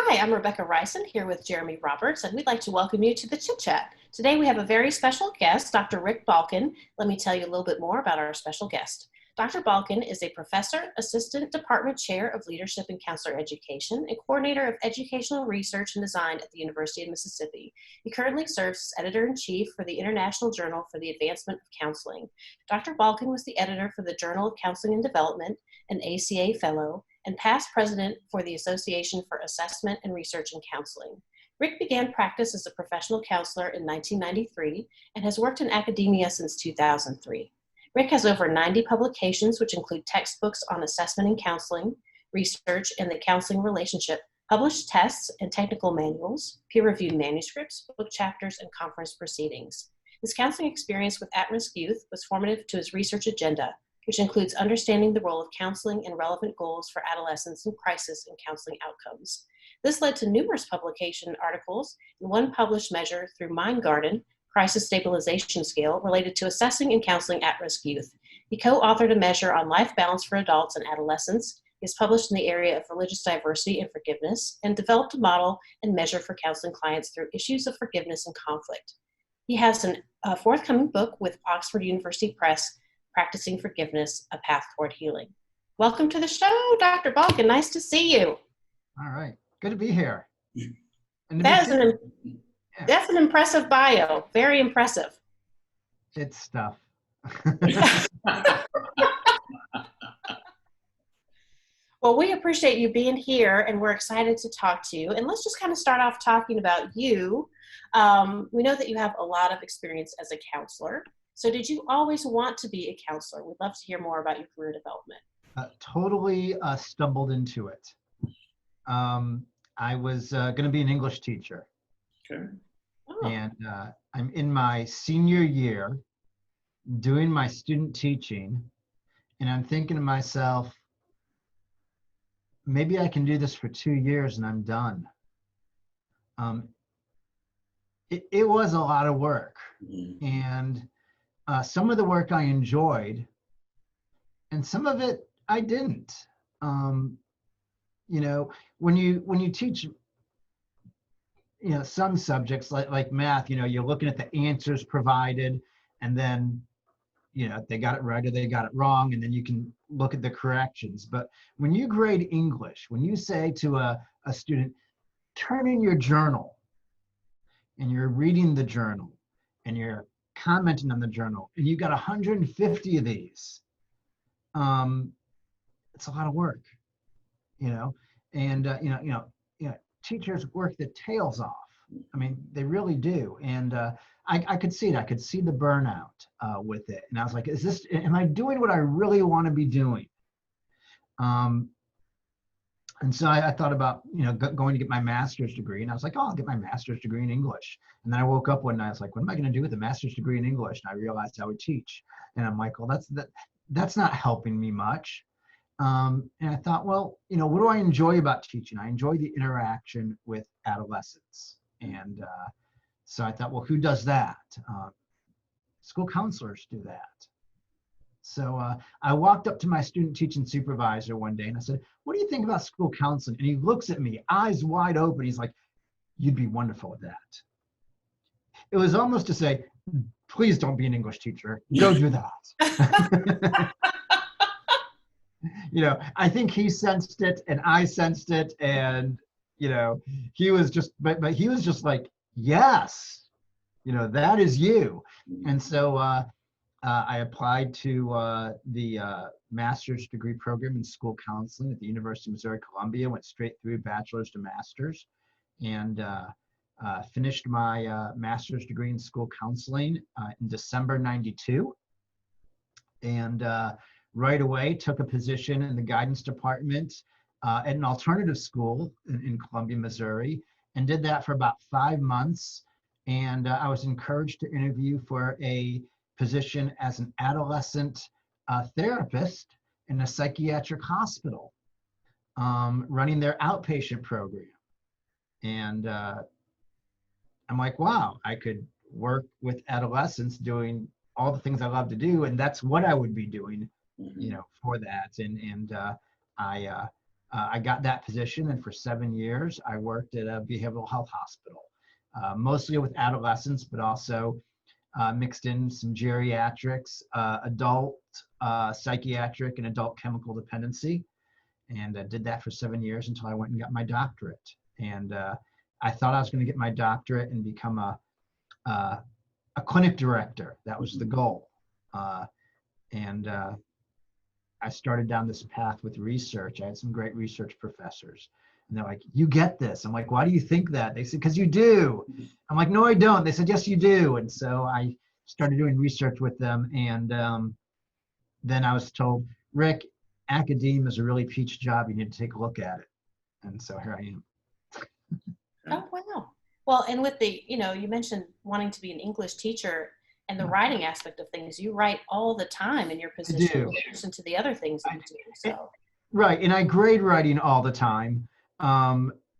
Hi, I'm Rebekah Reysen here with Jeremy Roberts, and we'd like to welcome you to the ChitChat. Today we have a very special guest, Dr. Rick Balkin. Let me tell you a little bit more about our special guest. Dr. Balkin is a professor, assistant department chair of leadership and counselor education, and coordinator of educational research and design at the University of Mississippi. He currently serves as editor-in-chief for the International Journal for the Advancement of Counseling. Dr. Balkin was the editor for the Journal of Counseling and Development, an ACA fellow, and past president for the Association for Assessment and Research in Counseling. Rick began practice as a professional counselor in 1993 and has worked in academia since 2003. Rick has over 90 publications, which include textbooks on assessment and counseling, research, and the counseling relationship, published tests and technical manuals, peer-reviewed manuscripts, book chapters, and conference proceedings. His counseling experience with at-risk youth was formative to his research agenda, which includes understanding the role of counseling and relevant goals for adolescents in crisis and counseling outcomes. This led to numerous publication articles and one published measure through Mind Garden, Crisis Stabilization Scale, related to assessing and counseling at-risk youth. He co-authored a measure on life balance for adults and adolescents. He is published in the area of religious diversity and forgiveness, and developed a model and measure for counseling clients through issues of forgiveness and conflict. He has a forthcoming book with Oxford University Press, Practicing Forgiveness, A Path Toward Healing. Welcome to the show, Dr. Balkin. Nice to see you. All right. Good to be here. That's an impressive bio. Very impressive. It's stuff. Well, we appreciate you being here, and we're excited to talk to you. And let's just kind of start off talking about you. We know that you have a lot of experience as a counselor. So did you always want to be a counselor? We'd love to hear more about your career development. Totally stumbled into it. I was going to be an English teacher. Okay. Oh. And I'm in my senior year doing my student teaching, and I'm thinking to myself, maybe I can do this for 2 years and I'm done. It was a lot of work. Mm-hmm. And some of the work I enjoyed, and some of it I didn't. You know, when you teach, you know, some subjects like math, you know, you're looking at the answers provided, and then, you know, they got it right or they got it wrong, and then you can look at the corrections. But when you grade English, when you say to a student, turn in your journal, and you're reading the journal, and you're commenting on the journal, and you got 150 of these, it's a lot of work, you know. And you know, teachers work their tails off. I mean, they really do. And I could see it. I could see the burnout with it. And I was like, am I doing what I really want to be doing? And so I thought about, you know, going to get my master's degree. And I was like, oh, I'll get my master's degree in English. And then I woke up one night, I was like, what am I going to do with a master's degree in English? And I realized I would teach. And I'm like, well, that's not helping me much. And I thought, well, you know, what do I enjoy about teaching? I enjoy the interaction with adolescents. And so I thought, well, who does that? School counselors do that. So I walked up to my student teaching supervisor one day and I said, what do you think about school counseling? And he looks at me, eyes wide open. He's like, you'd be wonderful at that. It was almost to say, please don't be an English teacher. Go do that. You know, I think he sensed it and I sensed it, and, you know, he was just, but he was just like, yes, you know, that is you. And so I applied to the master's degree program in school counseling at the University of Missouri-Columbia, went straight through bachelor's to master's, and finished my master's degree in school counseling in December '92. And right away took a position in the guidance department at an alternative school in Columbia, Missouri, and did that for about 5 months. And I was encouraged to interview for a position as an adolescent therapist in a psychiatric hospital, running their outpatient program. And I'm like, wow, I could work with adolescents doing all the things I love to do, and that's what I would be doing, you know, for that. And I I got that position, and for 7 years, I worked at a behavioral health hospital, mostly with adolescents, but also mixed in some geriatrics, adult psychiatric, and adult chemical dependency. And I did that for 7 years until I went and got my doctorate. And I thought I was going to get my doctorate and become a clinic director. That was the goal. And I started down this path with research. I had some great research professors. And they're like, you get this. I'm like, why do you think that? They said, because you do. I'm like, no, I don't. They said, yes, you do. And so I started doing research with them. And then I was told, Rick, academia is a really peach job. You need to take a look at it. And so here I am. Oh, wow. Well, and with the, you mentioned wanting to be an English teacher and the writing aspect of things. You write all the time in your position, in addition to the other things that you do. So. Right, and I grade writing all the time.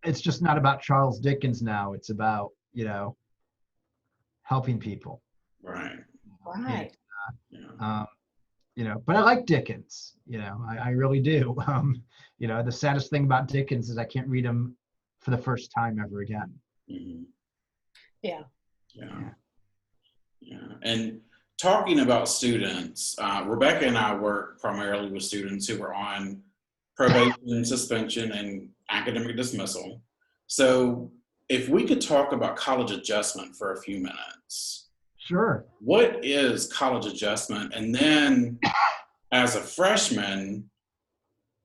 It's just not about Charles Dickens now. It's about, helping people. Right. Right. But I like Dickens. I really do. The saddest thing about Dickens is I can't read him for the first time ever again. Mm-hmm. Yeah. And talking about students, Rebekah and I work primarily with students who are on probation, suspension, and academic dismissal. So if we could talk about college adjustment for a few minutes. Sure. What is college adjustment? And then as a freshman,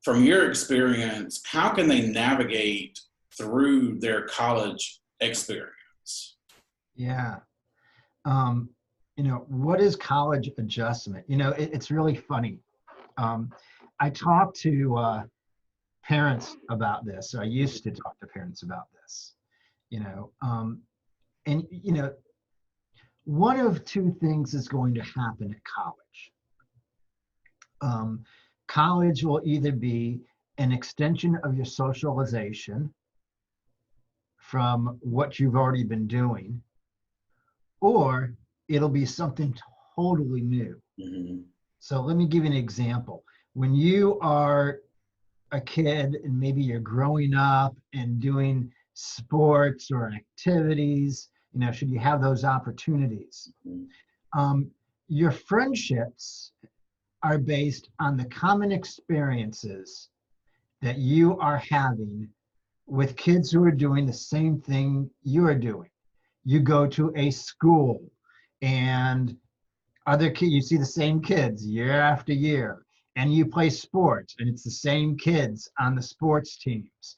from your experience, how can they navigate through their college experience? Yeah. What is college adjustment? It's really funny. I talk to parents about this. I used to talk to parents about this, one of two things is going to happen at college. College will either be an extension of your socialization from what you've already been doing, or it'll be something totally new. Mm-hmm. So let me give you an example. When you are a kid and maybe you're growing up and doing sports or activities, should you have those opportunities, your friendships are based on the common experiences that you are having with kids who are doing the same thing you are doing. You go to a school and other kids, you see the same kids year after year, and you play sports and it's the same kids on the sports teams.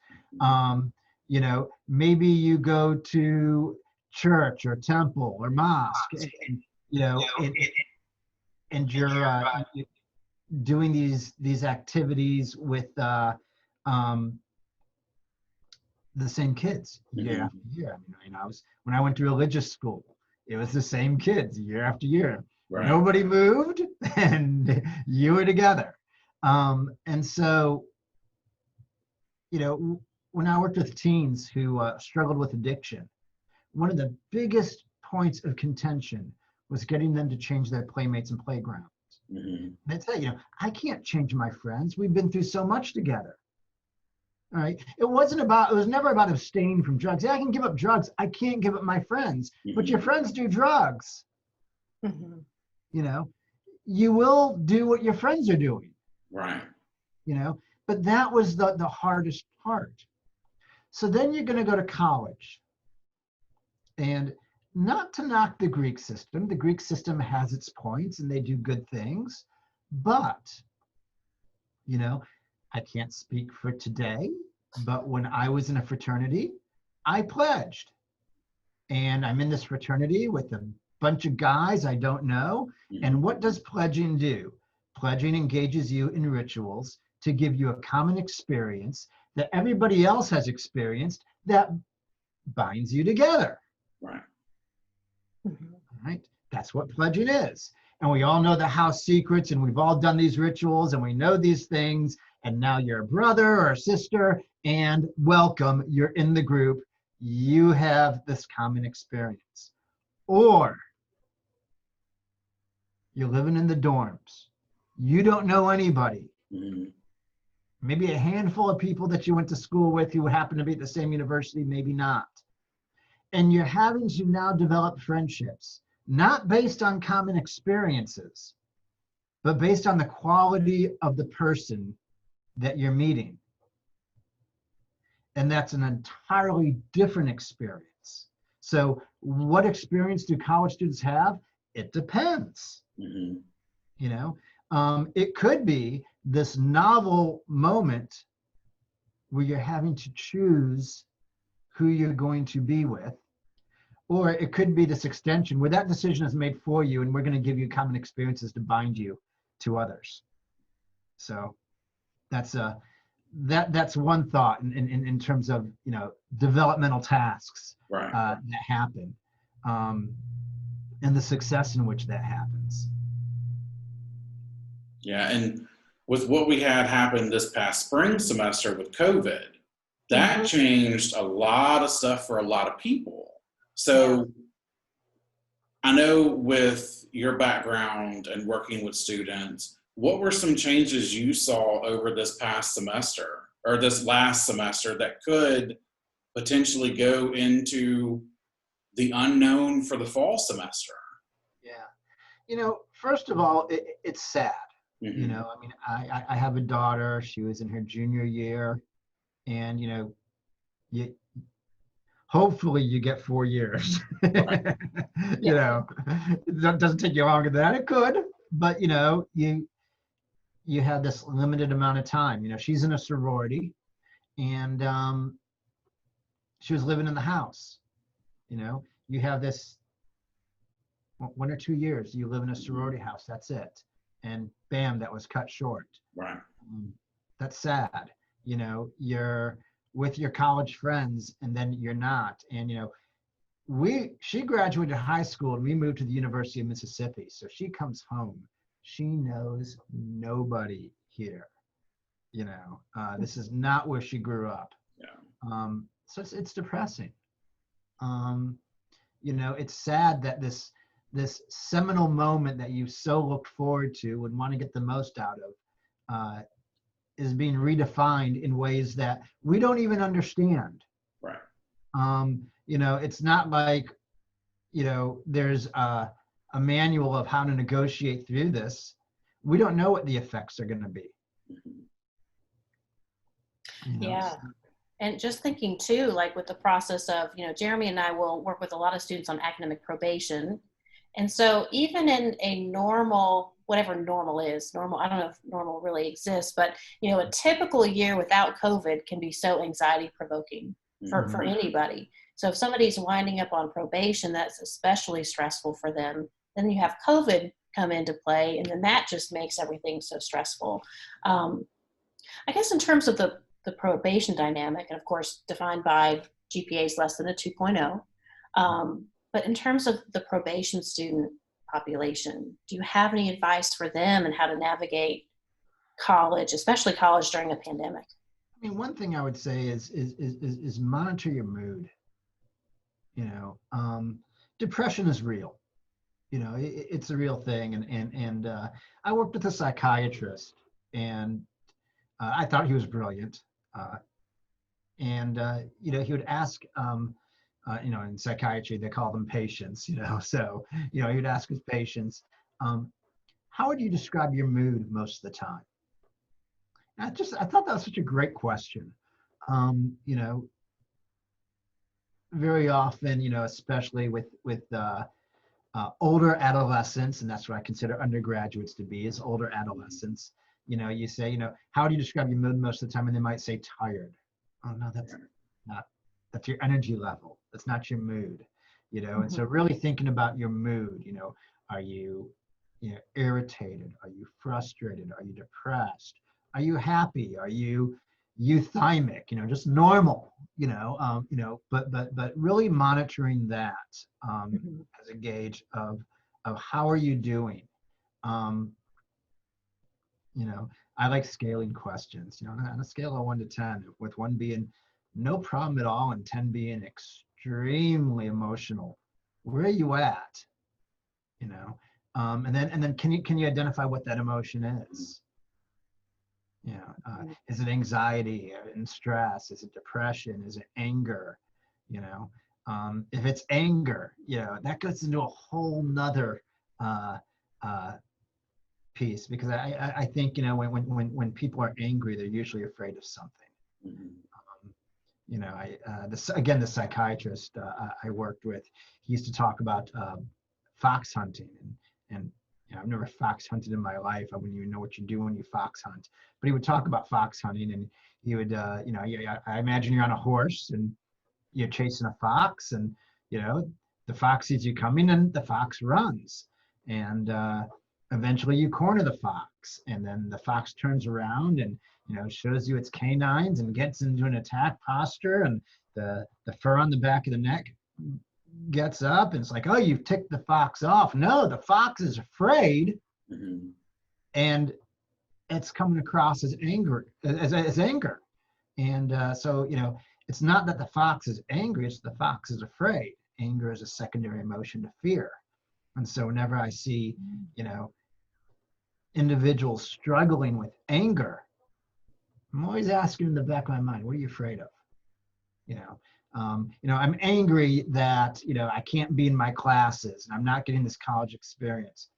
Maybe you go to church or temple or mosque, and you're doing these activities with the same kids year after year. When I went to religious school, it was the same kids year after year. Right. Nobody moved, and you were together. And so, when I worked with teens who struggled with addiction, one of the biggest points of contention was getting them to change their playmates and playgrounds. Mm-hmm. They'd say, I can't change my friends. We've been through so much together. All right. It was never about abstaining from drugs. Yeah, I can give up drugs. I can't give up my friends. Mm-hmm. But your friends do drugs. Mm-hmm. You will do what your friends are doing. Right. But that was the hardest part. So then you're going to go to college. And not to knock the Greek system has its points and they do good things, but, I can't speak for today, but when I was in a fraternity, I pledged. And I'm in this fraternity with a bunch of guys I don't know. Mm-hmm. And what does pledging do? Pledging engages you in rituals to give you a common experience that everybody else has experienced that binds you together. Right. Mm-hmm. Right. That's what pledging is. And we all know the house secrets, and we've all done these rituals, and we know these things. And now you're a brother or a sister, and welcome, you're in the group. You have this common experience. Or you're living in the dorms. You don't know anybody. Mm-hmm. maybe a handful of people that you went to school with who happen to be at the same university, maybe not. And you're having to now develop friendships, not based on common experiences, but based on the quality of the person that you're meeting. And that's an entirely different experience. So what experience do college students have? It depends. Mm-hmm. You know, it could be this novel moment where you're having to choose who you're going to be with, or it could be this extension where that decision is made for you, and we're going to give you common experiences to bind you to others. So that's that's one thought in terms of, you know, developmental tasks Right. that happen, and the success in which that happens. Yeah, and with what we had happen this past spring semester with COVID, that changed a lot of stuff for a lot of people. So I know with your background and working with students, what were some changes you saw over this past semester or this last semester that could potentially go into the unknown for the fall semester? Yeah. You know, first of all, it's sad. Mm-hmm. You know, I mean, I have a daughter. She was in her junior year, and, you know, hopefully you get 4 years. Right. You know, it doesn't take you longer than that. It could, but, you know, you have this limited amount of time. You know, she's in a sorority, and she was living in the house. You know, you have this 1 or 2 years, you live in a sorority house, that's it. And bam, that was cut short. Right. That's sad. You know, you're with your college friends and then you're not. And, you know, she graduated high school and we moved to the University of Mississippi. So she comes home. She knows nobody here. You know, this is not where she grew up. Yeah. So it's depressing. You know, it's sad that this seminal moment that you so looked forward to and want to get the most out of is being redefined in ways that we don't even understand. Right. You know, it's not like, you know, there's a manual of how to negotiate through this. We don't know what the effects are going to be. You know, Yeah. And just thinking too, like with the process of, you know, Jeremy and I will work with a lot of students on academic probation. And so even in a normal, whatever normal is, normal, I don't know if normal really exists, but, you know, a typical year without COVID can be so anxiety provoking for anybody. So if somebody's winding up on probation, that's especially stressful for them. Then you have COVID come into play, and then that just makes everything so stressful. I guess in terms of the probation dynamic, and of course defined by GPAs less than a 2.0, but in terms of the probation student population, do you have any advice for them and how to navigate college, especially college during a pandemic? I mean, one thing I would say is monitor your mood. You know, depression is real. You know, it's a real thing. And I worked with a psychiatrist, and I thought he was brilliant. You know, he would ask, you know, in psychiatry, they call them patients, you know, so, you know, he would ask his patients, how would you describe your mood most of the time? And I thought that was such a great question. You know, very often, you know, especially with older adolescents, and that's what I consider undergraduates to be, is older adolescents. You know, you say, you know, how do you describe your mood most of the time? And they might say tired. Oh no, that's your energy level. That's not your mood, you know? And so really thinking about your mood, you know, are you know, irritated? Are you frustrated? Are you depressed? Are you happy? Are you euthymic? You know, just normal, you know, but really monitoring that as a gauge of how are you doing? You know, I like scaling questions, you know, on a scale of 1 to 10, with 1 being no problem at all and 10 being extremely emotional. Where are you at? You know, and then can you identify what that emotion is? You know, is it anxiety and stress? Is it depression? Is it anger? You know, if it's anger, you know, that goes into a whole nother uh, uh, piece, because I think, you know, when people are angry, they're usually afraid of something. Mhm. You know, again, the psychiatrist I worked with, he used to talk about fox hunting, and you know, I've never fox hunted in my life. I wouldn't even know what you do when you fox hunt. But he would talk about fox hunting, and he would, you know, I imagine you're on a horse and you're chasing a fox, and you know, the fox sees you coming, and the fox runs, and eventually you corner the fox, and then the fox turns around and, you know, shows you its canines and gets into an attack posture, and the fur on the back of the neck gets up, and it's like, oh, you've ticked the fox off. No, the fox is afraid, Mhm. and it's coming across as anger, as anger. And so, you know, it's not that the fox is angry, it's the fox is afraid. Anger is a secondary emotion to fear. And so whenever I see, you know, individuals struggling with anger, I'm always asking in the back of my mind, what are you afraid of? You know, I'm angry that, you know, I can't be in my classes and I'm not getting this college experience.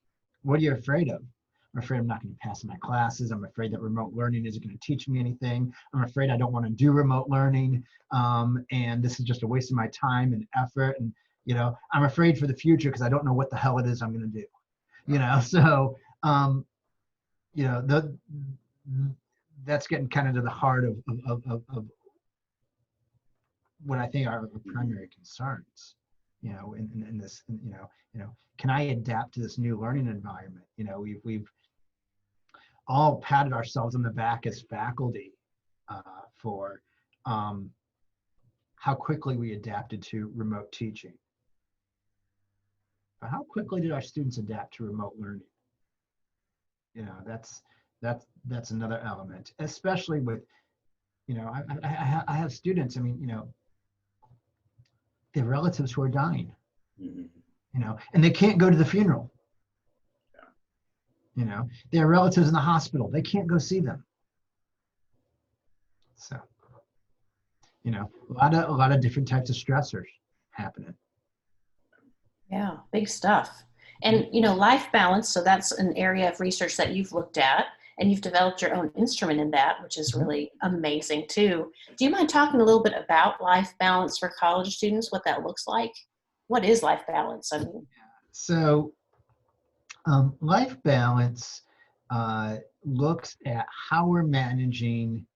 What are you afraid of? I'm afraid I'm not going to pass my classes. I'm afraid that remote learning isn't going to teach me anything. I'm afraid I don't want to do remote learning. And this is just a waste of my time and effort. And, you know, I'm afraid for the future because I don't know what the hell it is I'm going to do. You know, so, you know, that's getting kind of to the heart of what I think are the primary concerns, you know, in this, you know, can I adapt to this new learning environment? You know, we've all patted ourselves on the back as faculty for how quickly we adapted to remote teaching. But how quickly did our students adapt to remote learning? You know, that's another element, especially with, you know, I have students, I mean, you know, they have relatives who are dying, Mhm. you know, and they can't go to the funeral. Yeah. You know, they have relatives in the hospital, they can't go see them. So, you know, a lot of different types of stressors happening. Yeah, big stuff. And, you know, life balance, so that's an area of research that you've looked at, and you've developed your own instrument in that, which is really amazing too. Do you mind talking a little bit about life balance for college students, what that looks like? What is life balance? I mean, So, life balance looks at how we're managing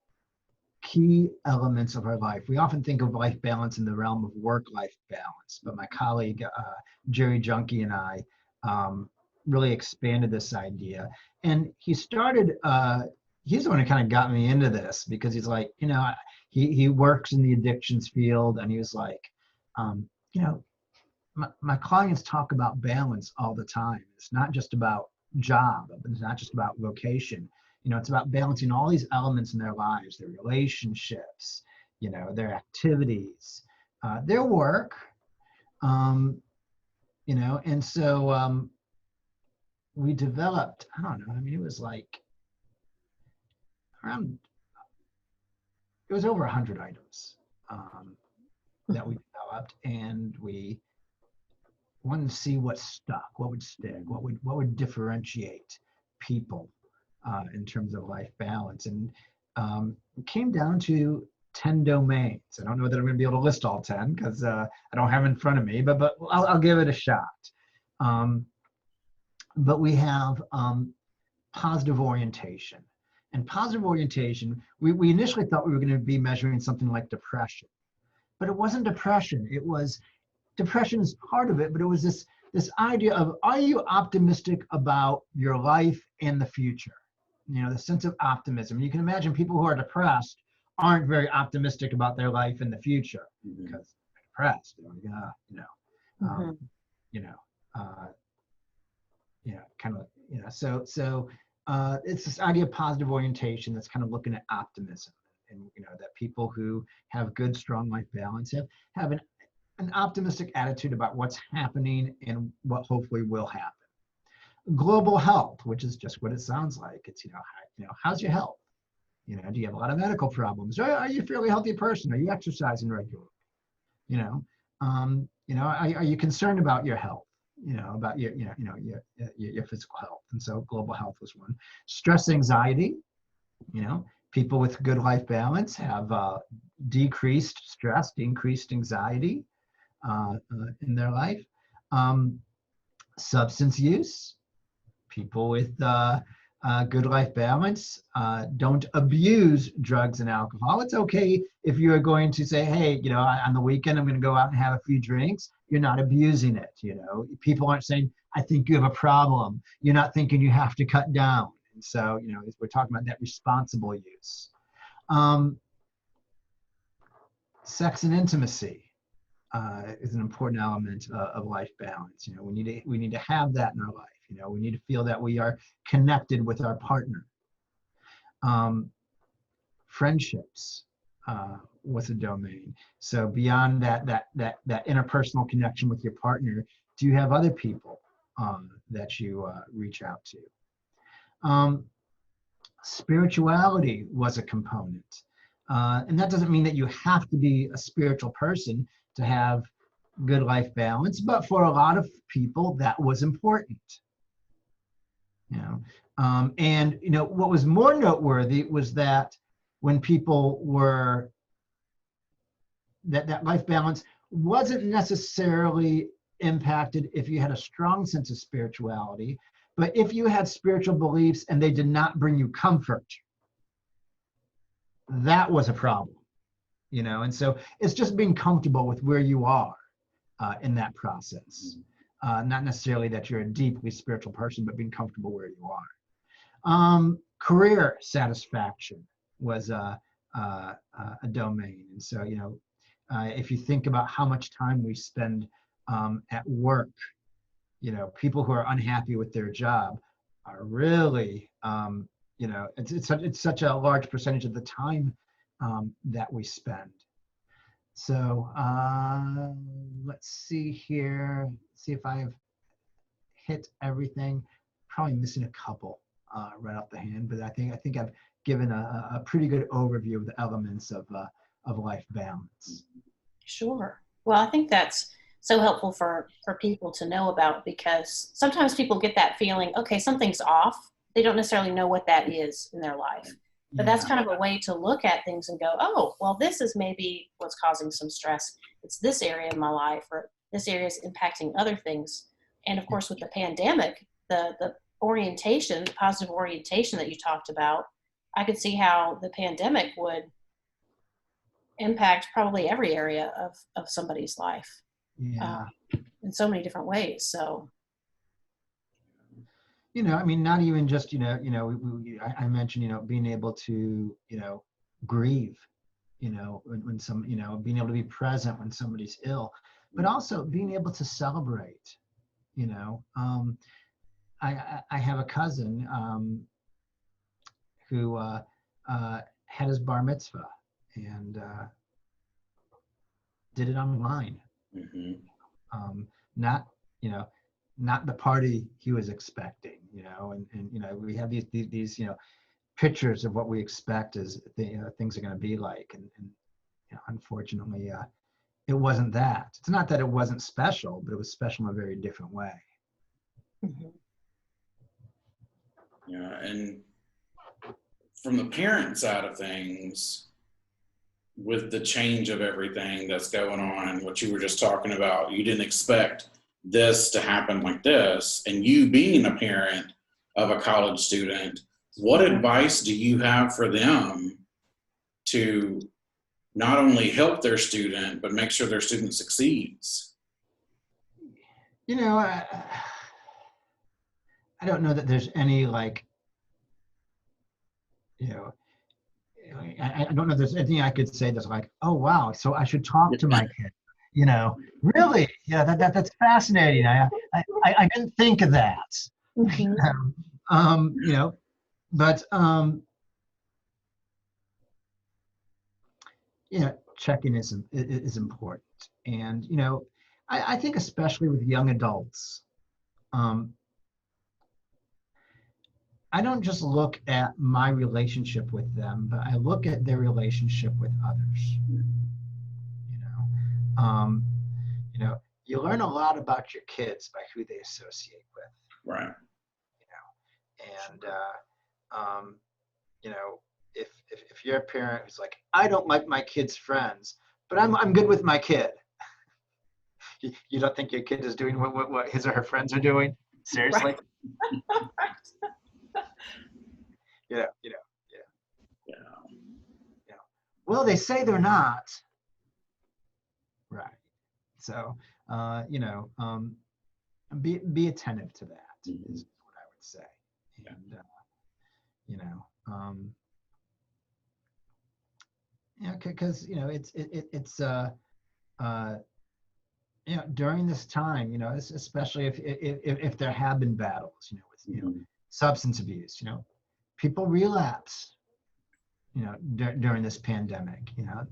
key elements of our life. We often think of life balance in the realm of work-life balance, but my colleague Jerry Junkie and I really expanded this idea. And he started. He's the one who kind of got me into this, because he's like, you know, he works in the addictions field, and he was like, you know, my clients talk about balance all the time. It's not just about job, it's not just about vocation. You know, it's about balancing all these elements in their lives, their relationships, you know, their activities, their work, you know. And so we developed, I don't know, I mean, it was like around, it was over 100 items that we developed, and we wanted to see what stuck, what would stick, what would differentiate people in terms of life balance. And it came down to 10 domains. I don't know that I'm going to be able to list all 10, because I don't have them in front of me, but I'll give it a shot. But we have positive orientation. And positive orientation, we initially thought we were going to be measuring something like depression, but it wasn't depression. It was, depression is part of it, but it was this idea of, are you optimistic about your life and the future? You know, the sense of optimism. You can imagine people who are depressed aren't very optimistic about their life in the future, Mhm. because they're depressed. mhm. You know, uh, you know, kind of, you know, so it's this idea of positive orientation that's kind of looking at optimism, and you know, that people who have good, strong life balance have an optimistic attitude about what's happening and what hopefully will happen. Global health, which is just what it sounds like. It's, you know, how's your health? You know, do you have a lot of medical problems? Or are you a fairly healthy person? Are you exercising regularly? Are you concerned about your health? About your physical health. And so global health was one. Stress, anxiety. People with good life balance have decreased stress, decreased anxiety in their life. Substance use. People with good life balance don't abuse drugs and alcohol. It's okay if you're going to say, hey, on the weekend I'm going to go out and have a few drinks. You're not abusing it. People aren't saying, I think you have a problem. You're not thinking you have to cut down. And so, we're talking about that responsible use. Sex and intimacy is an important element of life balance. We need to have that in our life. We need to feel that we are connected with our partner. Friendships was a domain. So beyond that interpersonal connection with your partner, do you have other people that you reach out to? Spirituality was a component. And that doesn't mean that you have to be a spiritual person to have good life balance, but for a lot of people, that was important. What was more noteworthy was that when people were, that life balance wasn't necessarily impacted if you had a strong sense of spirituality, but if you had spiritual beliefs and they did not bring you comfort, that was a problem, and so it's just being comfortable with where you are in that process. Not necessarily that you're a deeply spiritual person, but being comfortable where you are. Career satisfaction was a domain. And so, if you think about how much time we spend at work, people who are unhappy with their job are really, it's such a large percentage of the time that we spend. So let's see here. See if I've hit everything. Probably missing a couple right off the hand, but I think I've given a pretty good overview of the elements of life balance. Sure. Well, I think that's so helpful for people to know about, because sometimes people get that feeling, okay, something's off. They don't necessarily know what that is in their life. But that's kind of a way to look at things and go, oh, well, this is maybe what's causing some stress. It's this area in my life, or this area is impacting other things. And of course, with the pandemic, the orientation, the positive orientation that you talked about, I could see how the pandemic would impact probably every area of somebody's life in so many different ways. So. Not even just, I mentioned, being able to, grieve, when some, being able to be present when somebody's ill, but also being able to celebrate, I have a cousin who had his bar mitzvah and did it online. Mm-hmm. Not the party he was expecting, and we have these pictures of what we expect as things are going to be like, and unfortunately, it wasn't that. It's not that it wasn't special, but it was special in a very different way. Mm-hmm. Yeah, and from the parent side of things, with the change of everything that's going on, what you were just talking about, you didn't expect this to happen like this, and you being a parent of a college student, what advice do you have for them to not only help their student, but make sure their student succeeds? I don't know that there's any I don't know if there's anything I could say that's like, oh wow, so I should talk to my kid. Really? Yeah, that's fascinating. I didn't think of that. Mm-hmm. But checking is important, and I think especially with young adults, I don't just look at my relationship with them, but I look at their relationship with others. You know, you know, you learn a lot about your kids by who they associate with. Right. You know, and you know, if you're a parent who's like, I don't like my kid's friends, but I'm good with my kid. You don't think your kid is doing what his or her friends are doing? Seriously? Right. Yeah. Yeah. Well, they say they're not. Right. So, you know, be attentive to that is what I would say. And, you know, yeah, because, you know, it's you know, during this time, you know, especially if there have been battles, you know, with, you know, substance abuse, you know, people relapse, you know, during this pandemic, you know.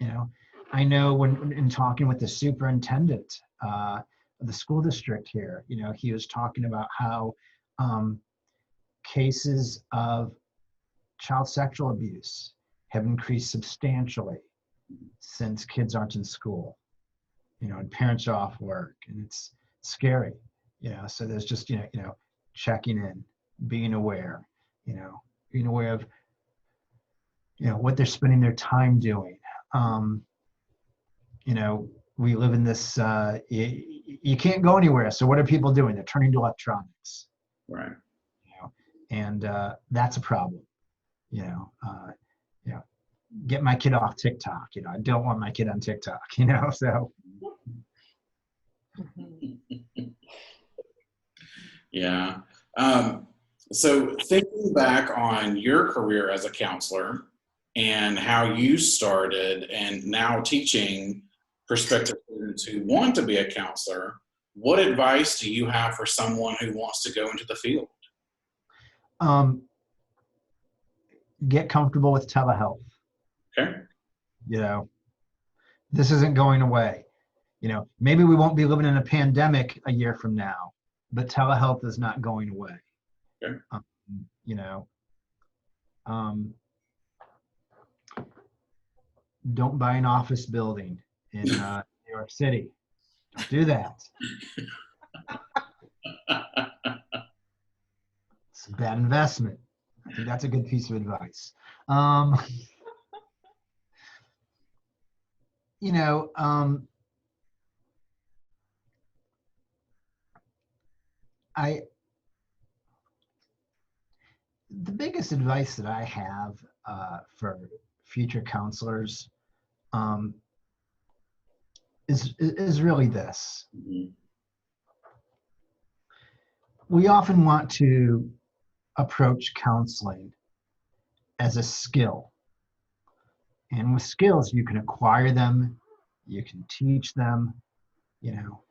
You know, I know when in talking with the superintendent of the school district here, you know, he was talking about how cases of child sexual abuse have increased substantially since kids aren't in school, you know, and parents are off work, and it's scary, you know. So there's just, you know, checking in, being aware of, you know, what they're spending their time doing. You know, we live in this, you can't go anywhere. So what are people doing? They're turning to electronics. Right. You know, and that's a problem. You know, get my kid off TikTok. You know, I don't want my kid on TikTok. You know, so. Yeah. So thinking back on your career as a counselor and how you started and now teaching prospective students who want to be a counselor, what advice do you have for someone who wants to go into the field? Get comfortable with telehealth. Okay. You know, this isn't going away. You know, maybe we won't be living in a pandemic a year from now, but telehealth is not going away. Okay. You know, don't buy an office building in New York City. Don't do that. It's a bad investment. I think that's a good piece of advice. You know, the biggest advice that I have for future counselors is really this. We often want to approach counseling as a skill. And with skills, you can acquire them, you can teach them, you know.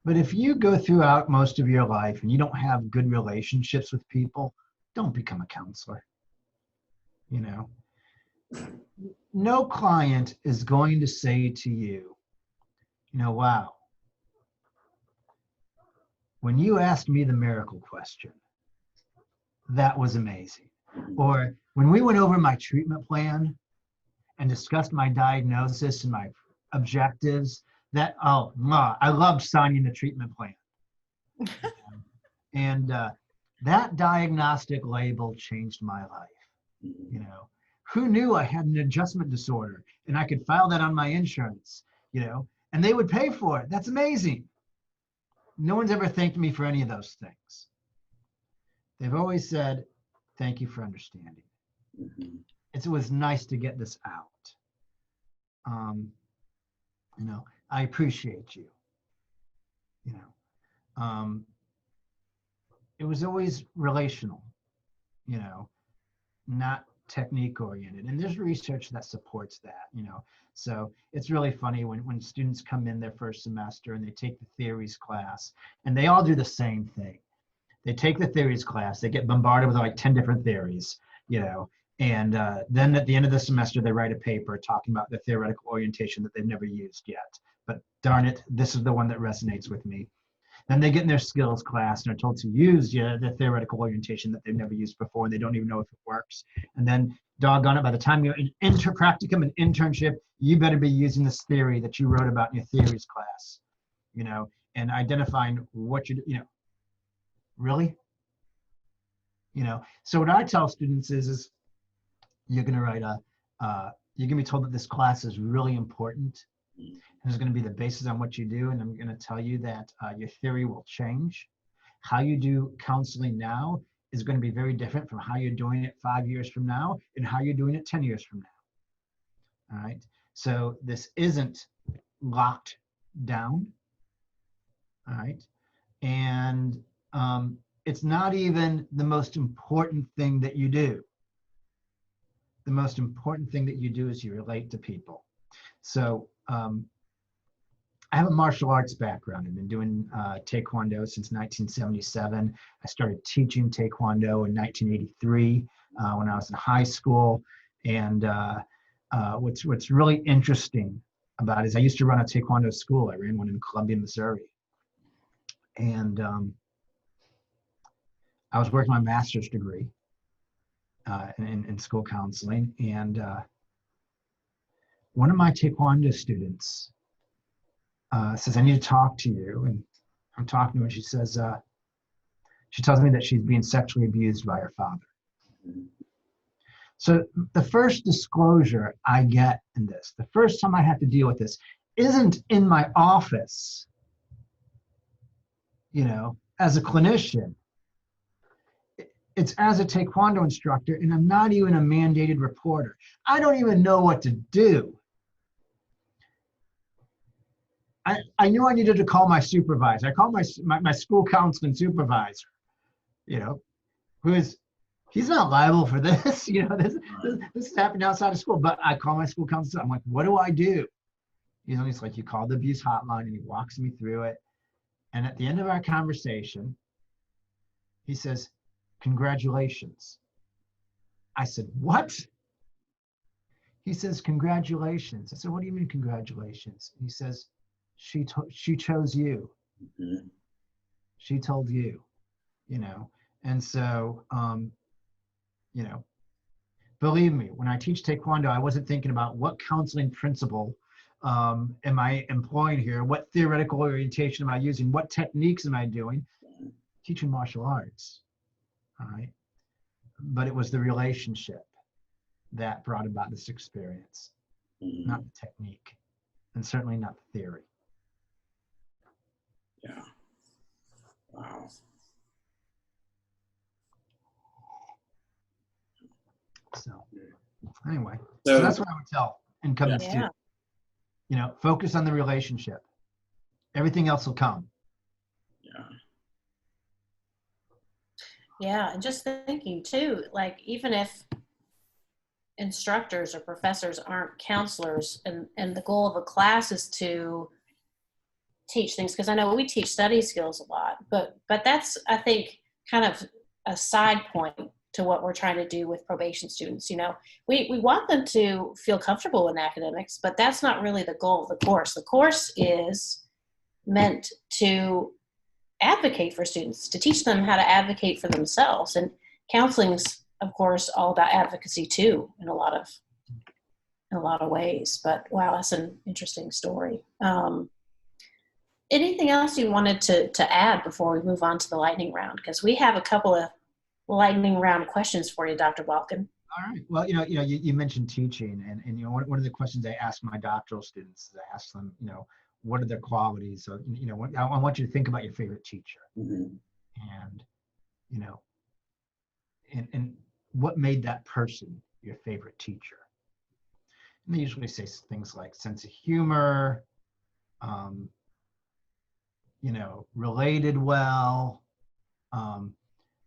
But if you go throughout most of your life and you don't have good relationships with people, don't become a counselor. You know, no client is going to say to you, you know, wow, when you asked me the miracle question, that was amazing. Or when we went over my treatment plan and discussed my diagnosis and my objectives, that, oh, I loved signing the treatment plan. And that diagnostic label changed my life. You know, who knew I had an adjustment disorder and I could file that on my insurance, you know, and they would pay for it. That's amazing. No one's ever thanked me for any of those things. They've always said, thank you for understanding. It was nice to get this out. You know, I appreciate you. You know, it was always relational, you know, not technique oriented. And there's research that supports that, you know. So it's really funny when students come in their first semester and they take the theories class and they all do the same thing. They take the theories class, they get bombarded with like 10 different theories, you know, and then at the end of the semester, they write a paper talking about the theoretical orientation that they've never used yet. But darn it, this is the one that resonates with me. Then they get in their skills class and are told to use the theoretical orientation that they've never used before, and they don't even know if it works. And then, doggone it, by the time you're in practicum and internship, you better be using this theory that you wrote about in your theories class, and identifying what really? So what I tell students is you're going to write you're going to be told that this class is really important. And it's going to be the basis on what you do. And I'm going to tell you that your theory will change. How you do counseling now is going to be very different from how you're doing it 5 years from now and how you're doing it 10 years from now. All right. So this isn't locked down. All right. And it's not even the most important thing that you do. The most important thing that you do is you relate to people. So I have a martial arts background. I've been doing Taekwondo since 1977. I started teaching Taekwondo in 1983 when I was in high school. And what's really interesting about it is I used to run a Taekwondo school. I ran one in Columbia, Missouri. And I was working on my master's degree in school counseling. And one of my Taekwondo students says, I need to talk to you. And I'm talking to her, and she says, she tells me that she's being sexually abused by her father. So the first disclosure I get in this, the first time I have to deal with this, isn't in my office, as a clinician. It's as a Taekwondo instructor, and I'm not even a mandated reporter. I don't even know what to do. I knew I needed to call my supervisor. I called my school counseling supervisor, he's not liable for this. This is happening outside of school. But I call my school counselor. I'm like, what do I do? He's like, you call the abuse hotline, and he walks me through it. And at the end of our conversation, he says, congratulations. I said, what? He says, congratulations. I said, what do you mean congratulations? He says, she chose you. Mm-hmm. She told you, And so, believe me, when I teach Taekwondo, I wasn't thinking about what counseling principle am I employing here? What theoretical orientation am I using? What techniques am I doing? Teaching martial arts, all right? But it was the relationship that brought about this experience, not the technique, and certainly not the theory. Yeah. Wow. So anyway, so that's what I would tell incoming students. Focus on the relationship. Everything else will come. Yeah. Yeah, and just thinking too, like even if instructors or professors aren't counselors, and the goal of a class is to teach things, because I know we teach study skills a lot, but that's, I think, kind of a side point to what we're trying to do with probation students. We want them to feel comfortable in academics, but that's not really the goal of the course. The course is meant to advocate for students, to teach them how to advocate for themselves. And counseling's, of course, all about advocacy too, in a lot of ways. But wow, that's an interesting story. Anything else you wanted to add before we move on to the lightning round? Because we have a couple of lightning round questions for you, Dr. Balkin. All right. Well, you mentioned teaching, and one of the questions I ask my doctoral students is I ask them, what are their qualities? So, I want you to think about your favorite teacher, and and what made that person your favorite teacher? And they usually say things like sense of humor, related well,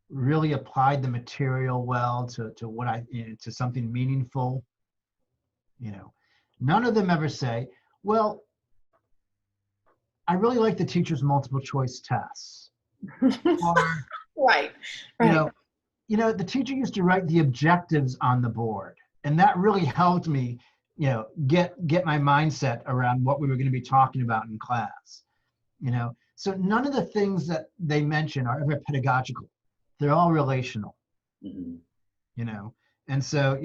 really applied the material well to what to something meaningful. None of them ever say, well, I really like the teacher's multiple choice tests. Or, right. The teacher used to write the objectives on the board, and that really helped me, get my mindset around what we were going to be talking about in class. So none of the things that they mention are ever pedagogical. They're all relational, Mhm. you know. And so,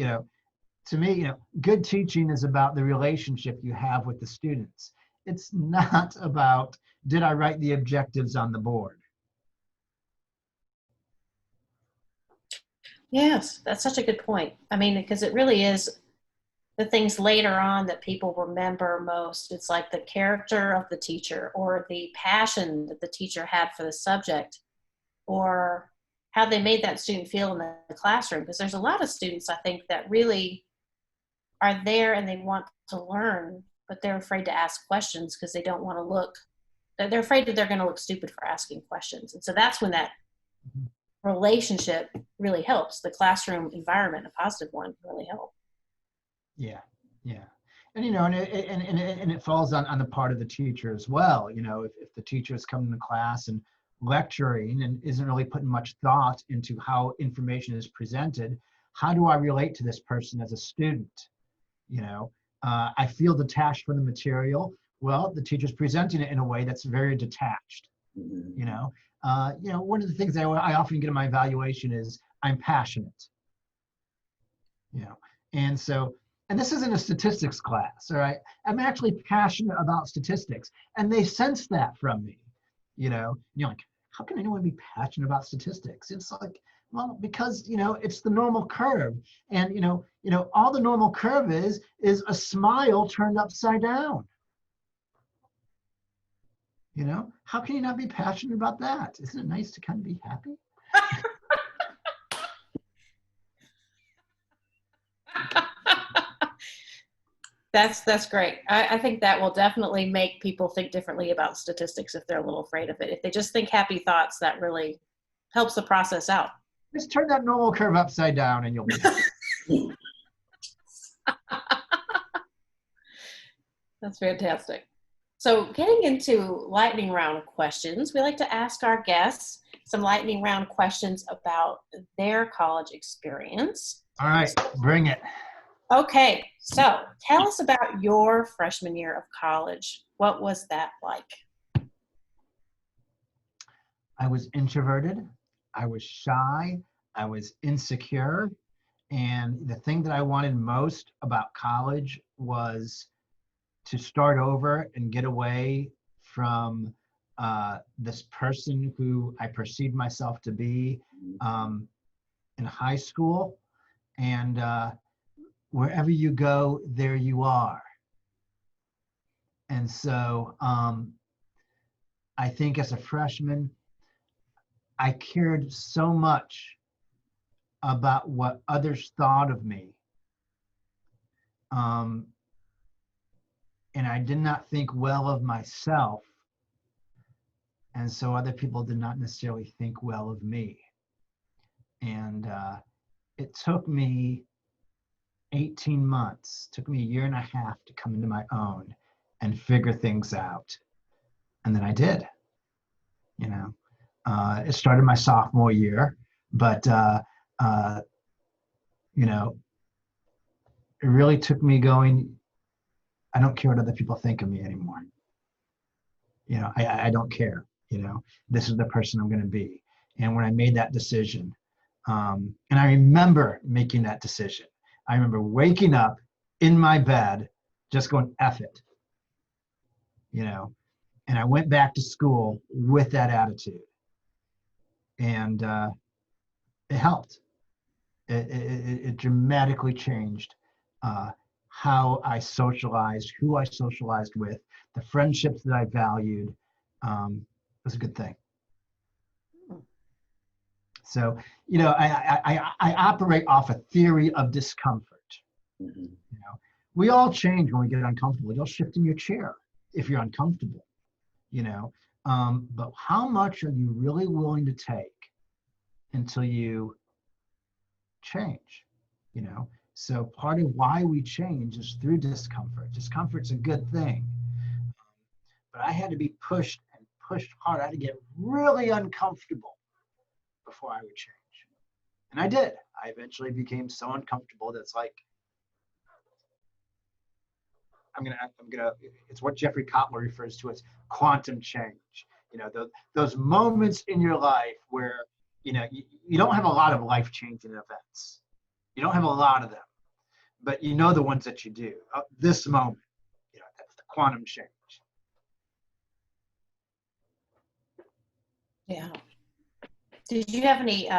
to me, good teaching is about the relationship you have with the students. It's not about, did I write the objectives on the board? Yes, that's such a good point. I mean, because it really is the things later on that people remember most. It's like the character of the teacher or the passion that the teacher had for the subject or how they made that student feel in the classroom. Because there's a lot of students, I think, that really are there and they want to learn, but they're afraid to ask questions because they don't want to look, they're afraid that they're going to look stupid for asking questions. And so that's when that relationship really helps. The classroom environment, a positive one, really helps. Yeah, yeah. And it falls on the part of the teacher as well. If the teacher is coming to class and lecturing and isn't really putting much thought into how information is presented, how do I relate to this person as a student? I feel detached from the material. Well, the teacher's presenting it in a way that's very detached. Mhm. One of the things that I often get in my evaluation is I'm passionate. And so, and this isn't a statistics class, all right? I'm actually passionate about statistics, and they sense that from me. You're like, how can anyone be passionate about statistics? It's like, well, because it's the normal curve, and all the normal curve is a smile turned upside down. How can you not be passionate about that? Isn't it nice to kind of be happy? That's great. I think that will definitely make people think differently about statistics if they're a little afraid of it. If they just think happy thoughts, that really helps the process out. Just turn that normal curve upside down and you'll be happy. That's fantastic. So getting into lightning round questions, we like to ask our guests some lightning round questions about their college experience. All right, bring it. Okay, so tell us about your freshman year of college. What was that like? I was introverted. I was shy. I was insecure. And the thing that I wanted most about college was to start over and get away from this person who I perceived myself to be in high school. And wherever you go, there you are. And so I think as a freshman, I cared so much about what others thought of me. Um, and I did not think well of myself. And so other people did not necessarily think well of me. And it took me 18 months, took me a year and a half to come into my own and figure things out. And then I did. It started my sophomore year, but it really took me going, I don't care what other people think of me anymore. I don't care. This is the person I'm going to be. And when I made that decision, and I remember making that decision, I remember waking up in my bed, just going, F it, and I went back to school with that attitude. And it helped. It dramatically changed how I socialized, who I socialized with, the friendships that I valued. Was a good thing. So, I operate off a theory of discomfort. Mhm. We all change when we get uncomfortable. You'll shift in your chair if you're uncomfortable. But how much are you really willing to take until you change? So part of why we change is through discomfort. Discomfort's a good thing, but I had to be pushed and pushed hard. I had to get really uncomfortable before I would change, and I did. I eventually became so uncomfortable that's like, I'm gonna. It's what Jeffrey Kotler refers to as quantum change. You know, those moments in your life where, you know, you don't have a lot of life-changing events. You don't have a lot of them, but you know the ones that you do. This moment, you know, that's the quantum change. Yeah. Did you have any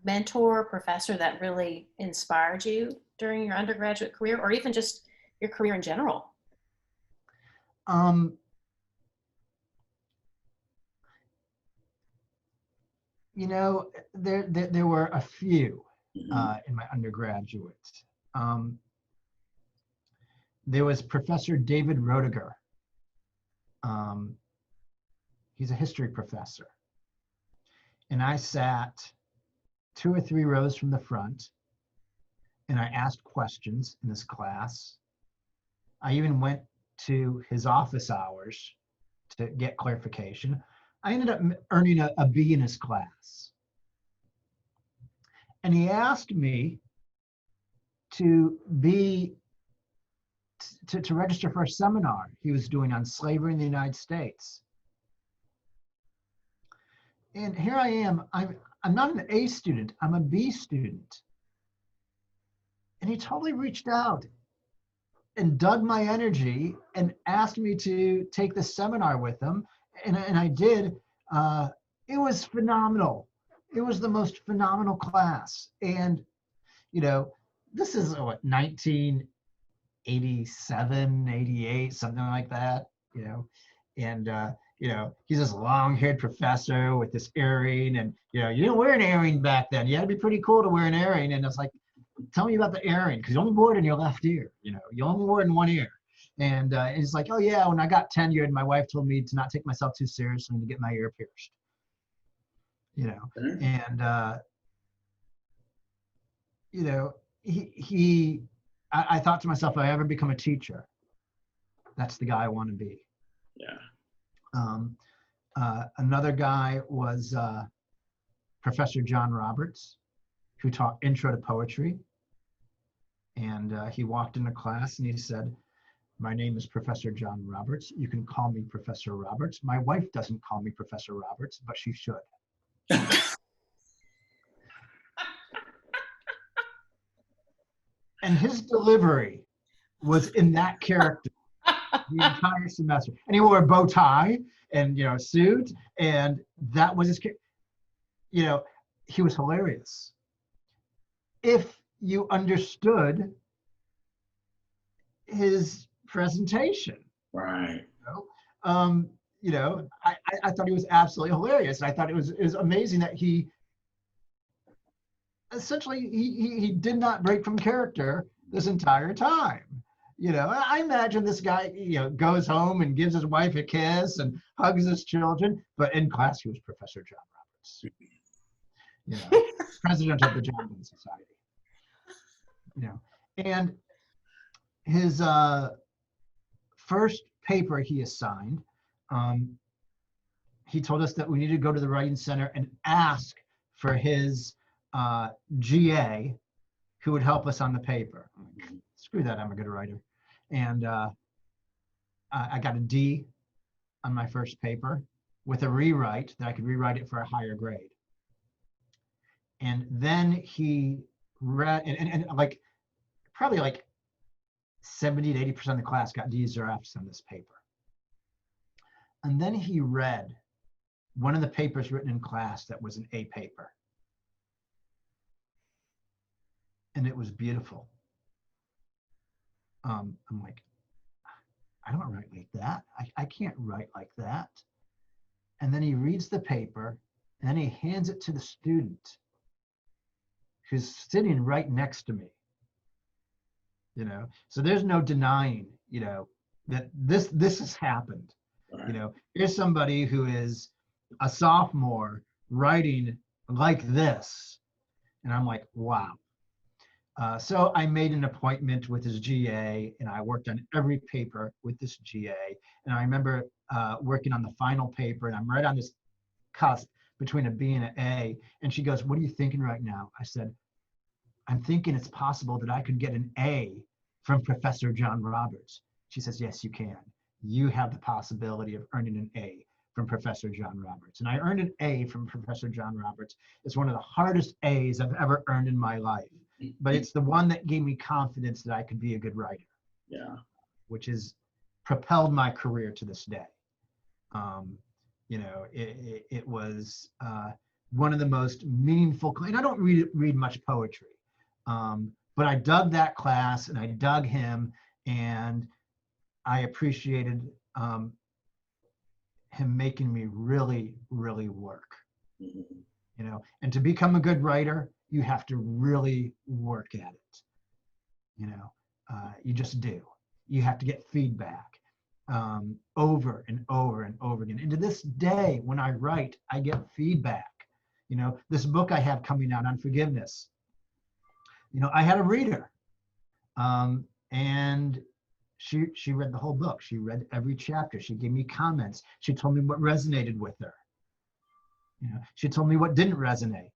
mentor or professor that really inspired you during your undergraduate career, or even just your career in general? You know, there were a few Mhm. in my undergraduate. There was Professor David Roediger. He's a history professor. And I sat 2 or 3 rows from the front, and I asked questions in his class. I even went to his office hours to get clarification. I ended up earning a B in his class. And he asked me to to register for a seminar he was doing on slavery in the United States. And here I am, I'm not an A student, I'm a B student. And he totally reached out and dug my energy and asked me to take the seminar with him. And I did. It was phenomenal. It was the most phenomenal class. And, you know, this is what, 1987, 88, something like that, you know. And, you know, he's this long-haired professor with this earring. And, you know, you didn't wear an earring back then. You had to be pretty cool to wear an earring. And it's like, tell me about the earring, because you only wore it in your left ear. You know, you only wore it in one ear. And it's like, oh yeah, when I got tenured, my wife told me to not take myself too seriously and to get my ear pierced. You know, Okay. and you know, I thought to myself, if I ever become a teacher, that's the guy I want to be. Yeah. Another guy was Professor John Roberts, who taught intro to poetry. And he walked into class and he said, "My name is Professor John Roberts. You can call me Professor Roberts. My wife doesn't call me Professor Roberts, but she should." And his delivery was in that character the entire semester. And he wore a bow tie and, you know, suit, and that was his, you know, he was hilarious. If you understood his presentation. Right. You know, I thought he was absolutely hilarious. I thought it was amazing that he essentially he did not break from character this entire time. You know, I imagine this guy, you know, goes home and gives his wife a kiss and hugs his children, but in class he was Professor John Roberts. You know, president of the John Dean Society. You know, and his first paper he assigned, he told us that we needed to go to the Writing Center and ask for his GA who would help us on the paper. Screw that, I'm a good writer. And I got a D on my first paper with a rewrite that I could rewrite it for a higher grade. And then he read, and like probably like 70 to 80% of the class got D's or F's on this paper. And then he read one of the papers written in class that was an A paper. And it was beautiful. I'm like, I don't write like that. I can't write like that. And then he reads the paper and then he hands it to the student who's sitting right next to me. You know, so there's no denying, you know, that this has happened. Right. You know, here's somebody who is a sophomore writing like this. And I'm like, wow. So I made an appointment with his GA and I worked on every paper with this GA. And I remember working on the final paper and I'm right on this cusp between a B and an A. And she goes, "What are you thinking right now?" I said, "I'm thinking it's possible that I could get an A from Professor John Roberts." She says, "Yes, you can. You have the possibility of earning an A from Professor John Roberts. And I earned an A from Professor John Roberts. It's one of the hardest A's I've ever earned in my life. But it's the one that gave me confidence that I could be a good writer. Yeah. Which has propelled my career to this day. It was one of the most meaningful, and I don't read much poetry, but I dug that class and I dug him, and I appreciated him making me really, really work. And to become a good writer, you have to really work at it. You just do. You have to get feedback over and over and over again. And to this day, when I write, I get feedback. This book I have coming out on forgiveness, I had a reader, and she read the whole book. She read every chapter. She gave me comments. She told me what resonated with her. She told me what didn't resonate.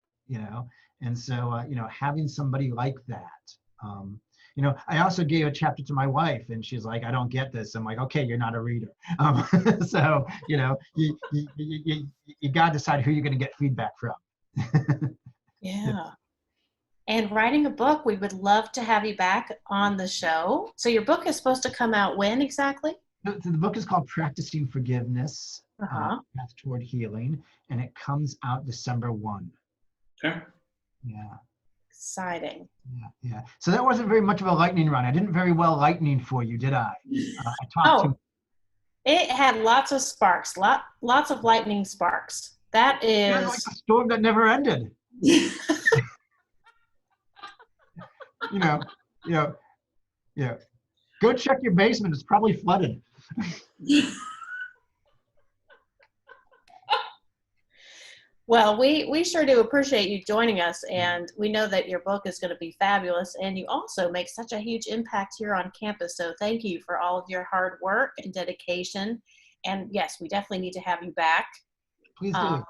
And so having somebody like that. I also gave a chapter to my wife, and she's like, "I don't get this." I'm like, "Okay, you're not a reader." So you got to decide who you're going to get feedback from. Yeah. And writing a book, we would love to have you back on the show. So your book is supposed to come out when exactly? The book is called Practicing Forgiveness, Uh-huh. Path Toward Healing, and it comes out December 1. Okay. Yeah. Exciting. Yeah. So that wasn't very much of a lightning run. I didn't very well lightning for you, did I? I talked too. It had lots of sparks, lots of lightning sparks. That is like a storm that never ended. Yeah. Go check your basement. It's probably flooded. Well, we sure do appreciate you joining us, and we know that your book is going to be fabulous, and you also make such a huge impact here on campus. So thank you for all of your hard work and dedication. And yes, we definitely need to have you back. Please do.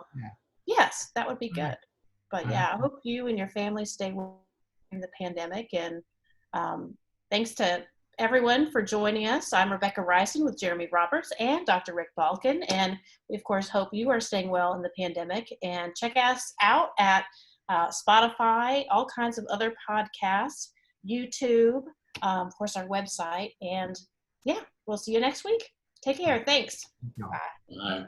Yes, that would be good. Right. But yeah, I hope you and your family stay well in the pandemic. And thanks to everyone for joining us. I'm Rebekah Reysen with Jeremy Roberts and Dr. Rick Balkin. And we, of course, hope you are staying well in the pandemic. And check us out at Spotify, all kinds of other podcasts, YouTube, of course, our website. And yeah, we'll see you next week. Take care. Thanks. No. Bye. Bye.